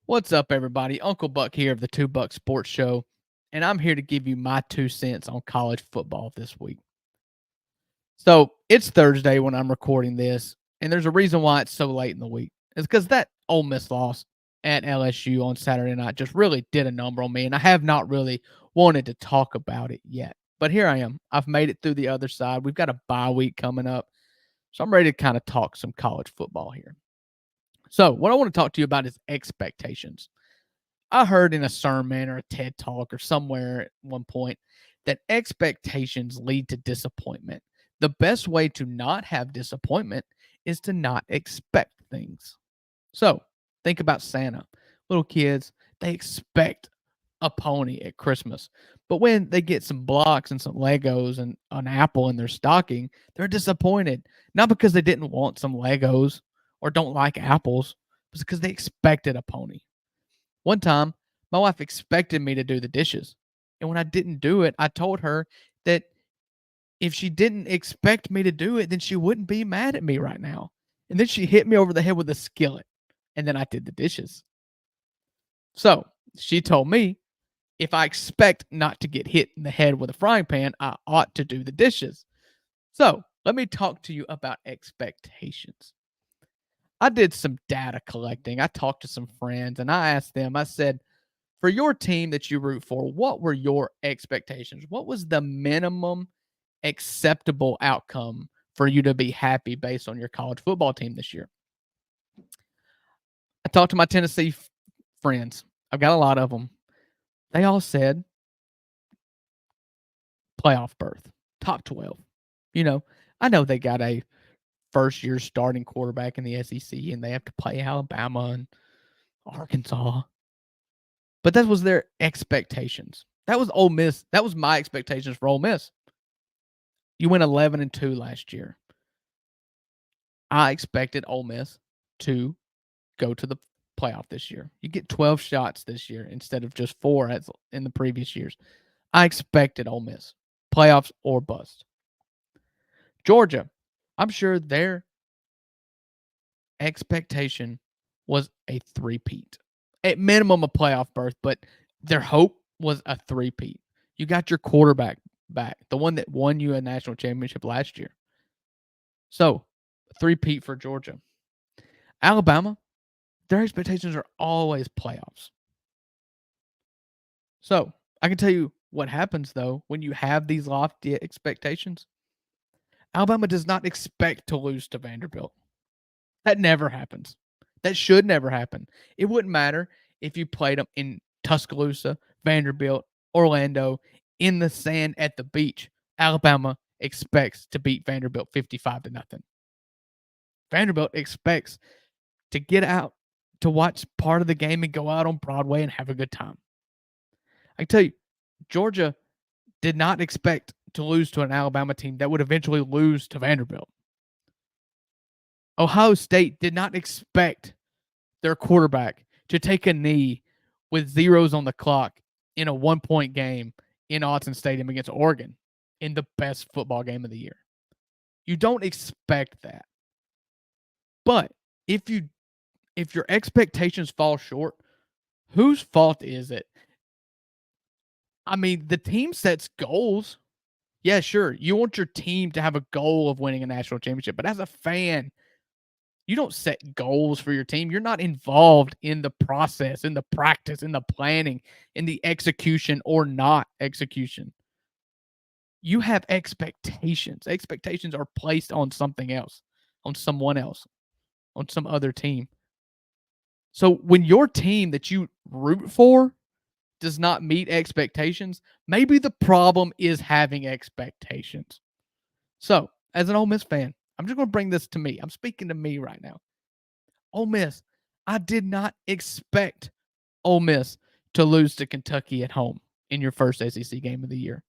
What's up, everybody? Uncle Buck here of the Two Buck Sports Show, and I'm here to give you my 2 cents on college football this week. So it's Thursday when I'm recording this, and there's a reason why it's so late in the week. It's because that Ole Miss loss at LSU on Saturday night just really did a number on me, and I have not really wanted to talk about it yet. But here I am. I've made it through the other side. We've got a bye week coming up, so I'm ready to kind of talk some college football here. So, what I want to talk to you about is expectations. I heard in a sermon or a TED talk or somewhere at one point that expectations lead to disappointment. The best way to not have disappointment is to not expect things. So think about Santa. Little kids, they expect a pony at Christmas. But when they get some blocks and some Legos and an apple in their stocking, they're disappointed. Not because they didn't want some Legos or don't like apples, but because they expected a pony. One time, my wife expected me to do the dishes. And when I didn't do it, I told her that if she didn't expect me to do it, then she wouldn't be mad at me right now. And then she hit me over the head with a skillet. And then I did the dishes. So she told me if I expect not to get hit in the head with a frying pan, I ought to do the dishes. So let me talk to you about expectations. I did some data collecting. I talked to some friends and I asked them, I said, for your team that you root for, what were your expectations? What was the minimum acceptable outcome for you to be happy based on your college football team this year? I talked to my Tennessee friends. I've got a lot of them. They all said playoff berth, top 12. You know, I know they got a first year starting quarterback in the SEC and they have to play Alabama and Arkansas. But that was their expectations. That was Ole Miss. That was my expectations for Ole Miss. You went 11-2 last year. I expected Ole Miss to go to the playoff this year. You get 12 shots this year instead of just 4 as in the previous years. I expected Ole Miss, playoffs or bust. Georgia, I'm sure their expectation was a three-peat. At minimum, a playoff berth, but their hope was a three-peat. You got your quarterback back, the one that won you a national championship last year. So, three-peat for Georgia. Alabama, their expectations are always playoffs. So, I can tell you what happens, though, when you have these lofty expectations. Alabama does not expect to lose to Vanderbilt. That never happens. That should never happen. It wouldn't matter if you played them in Tuscaloosa, Vanderbilt, Orlando, in the sand at the beach. Alabama expects to beat Vanderbilt 55-0. Vanderbilt expects to get out to watch part of the game and go out on Broadway and have a good time. I can tell you, Georgia did not expect to lose to an Alabama team that would eventually lose to Vanderbilt. Ohio State did not expect their quarterback to take a knee with zeros on the clock in a 1-point game in Autzen Stadium against Oregon in the best football game of the year. You don't expect that. But if your expectations fall short, whose fault is it? I mean, the team sets goals. Yeah, sure. You want your team to have a goal of winning a national championship, but as a fan, you don't set goals for your team. You're not involved in the process, in the practice, in the planning, in the execution or not execution. You have expectations. Expectations are placed on something else, on someone else, on some other team. So when your team that you root for does not meet expectations, maybe the problem is having expectations. So, as an Ole Miss fan, I'm just going to bring this to me. I'm speaking to me right now. Ole Miss, I did not expect Ole Miss to lose to Kentucky at home in your first SEC game of the year.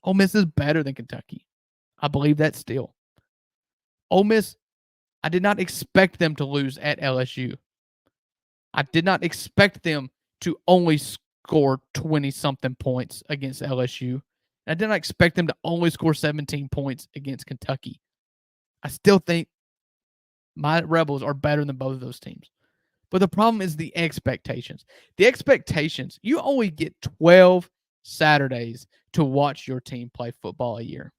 Ole Miss is better than Kentucky. I believe that still. Ole Miss, I did not expect them to lose at LSU. I did not expect them to only score 20-something points against LSU. I did not expect them to only score 17 points against Kentucky. I still think my Rebels are better than both of those teams. But the problem is the expectations. The expectations, you only get 12 Saturdays to watch your team play football a year,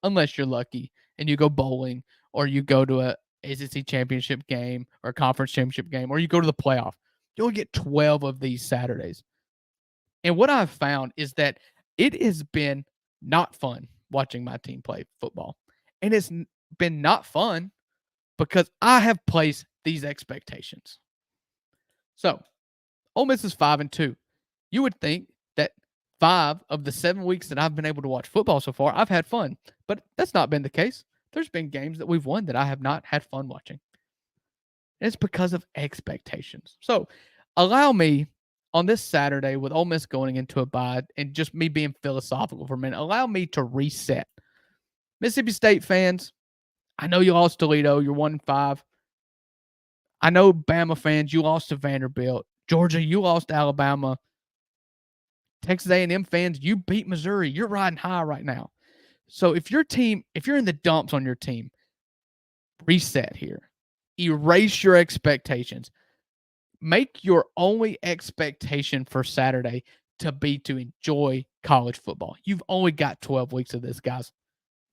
unless you're lucky and you go bowling or you go to a ACC championship game or a conference championship game or you go to the playoff. You only get 12 of these Saturdays. And what I've found is that it has been not fun watching my team play football. And it's been not fun because I have placed these expectations. So, Ole Miss is 5-2. You would think that 5 of the 7 weeks that I've been able to watch football so far, I've had fun. But that's not been the case. There's been games that we've won that I have not had fun watching. And it's because of expectations. So, allow me on this Saturday with Ole Miss going into a bye and just me being philosophical for a minute, allow me to reset. Mississippi State fans, I know you lost Toledo. You're 1-5. I know Bama fans, you lost to Vanderbilt. Georgia, you lost to Alabama. Texas A&M fans, you beat Missouri. You're riding high right now. So if you're in the dumps on your team, reset here. Erase your expectations. Make your only expectation for Saturday to be to enjoy college football. You've only got 12 weeks of this, guys.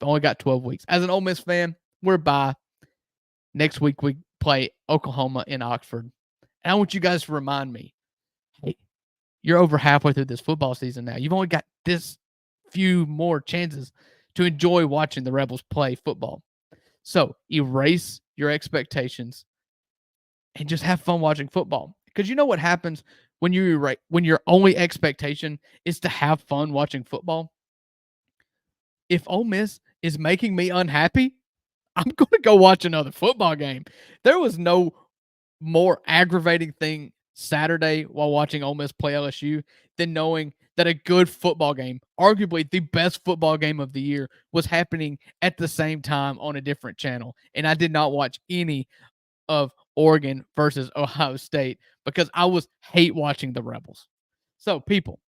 You've only got 12 weeks. As an Ole Miss fan, we're bye. Next week we play Oklahoma in Oxford. And I want you guys to remind me, hey, you're over halfway through this football season now. You've only got this few more chances to enjoy watching the Rebels play football. So erase your expectations and just have fun watching football. Because you know what happens when your only expectation is to have fun watching football? If Ole Miss is making me unhappy, I'm going to go watch another football game. There was no more aggravating thing Saturday while watching Ole Miss play LSU than knowing that a good football game, arguably the best football game of the year, was happening at the same time on a different channel. And I did not watch any of Oregon versus Ohio State because I was hate watching the Rebels. So, people,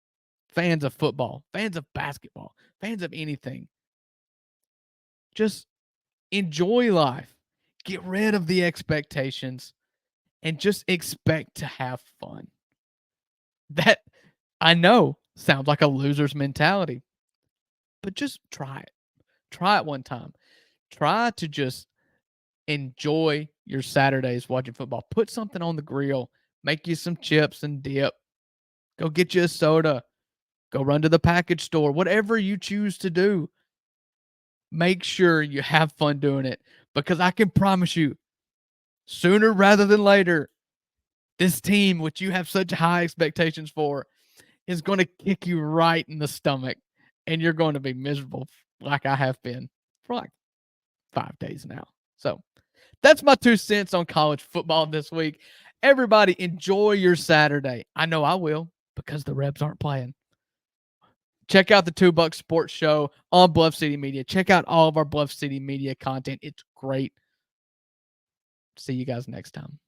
fans of football, fans of basketball, fans of anything, just enjoy life. Get rid of the expectations and just expect to have fun. That I know sounds like a loser's mentality, but just try it. Try it one time. Try to just enjoy your Saturdays watching football. Put something on the grill. Make you some chips and dip. Go get you a soda. Go run to the package store. Whatever you choose to do, make sure you have fun doing it because I can promise you, sooner rather than later, this team, which you have such high expectations for, is going to kick you right in the stomach and you're going to be miserable like I have been for like 5 days now. So that's my 2 cents on college football this week. Everybody enjoy your Saturday. I know I will because the Rebs aren't playing. Check out the $2 Sports Show on Bluff City Media. Check out all of our Bluff City Media content. It's great. See you guys next time.